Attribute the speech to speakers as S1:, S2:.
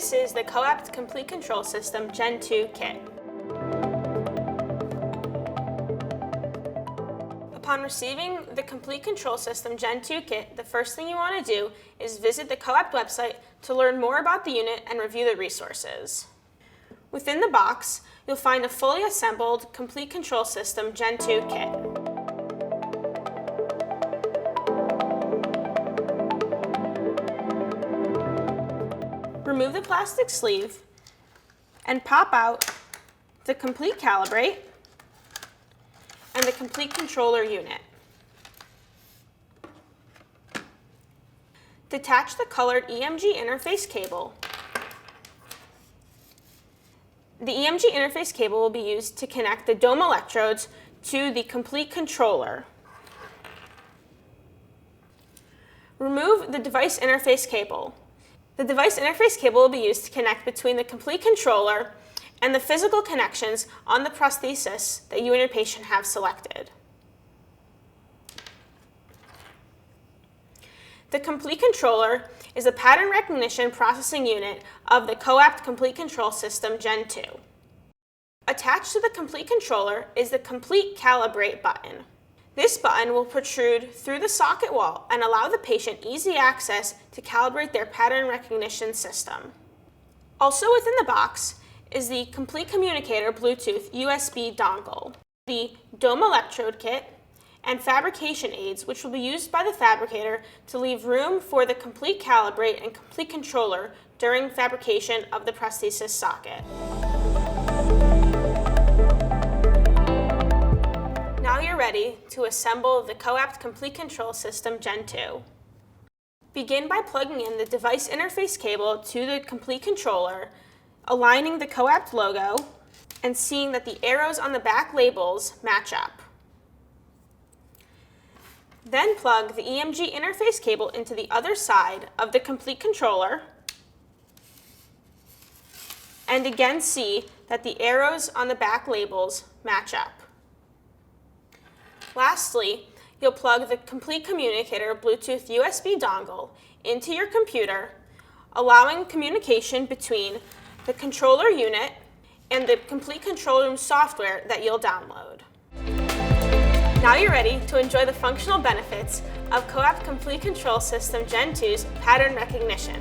S1: This is the Coapt Complete Control System Gen2 kit. Upon receiving the Complete Control System Gen2 kit, the first thing you want to do is visit the Coapt website to learn more about the unit and review the resources. Within the box, you'll find a fully assembled Complete Control System Gen2 kit. Remove the plastic sleeve and pop out the complete calibrate and the complete controller unit. Detach the colored EMG interface cable. The EMG interface cable will be used to connect the dome electrodes to the complete controller. Remove the device interface cable. The device interface cable will be used to connect between the complete controller and the physical connections on the prosthesis that you and your patient have selected. The complete controller is a pattern recognition processing unit of the Coapt Complete Control System Gen2. Attached to the complete controller is the Complete Calibrate button. This button will protrude through the socket wall and allow the patient easy access to calibrate their pattern recognition system. Also within the box is the Complete Communicator Bluetooth USB dongle, the dome electrode kit, and fabrication aids, which will be used by the fabricator to leave room for the complete calibrate and complete controller during fabrication of the prosthesis socket. Now you're ready to assemble the Coapt Complete Control System Gen2. Begin by plugging in the device interface cable to the complete controller, aligning the Coapt logo, and seeing that the arrows on the back labels match up. Then plug the EMG interface cable into the other side of the complete controller, and again see that the arrows on the back labels match up. Lastly, you'll plug the Complete Communicator Bluetooth USB dongle into your computer, allowing communication between the controller unit and the complete control room software that you'll download. Now you're ready to enjoy the functional benefits of Coapt Complete Control System Gen2's pattern recognition.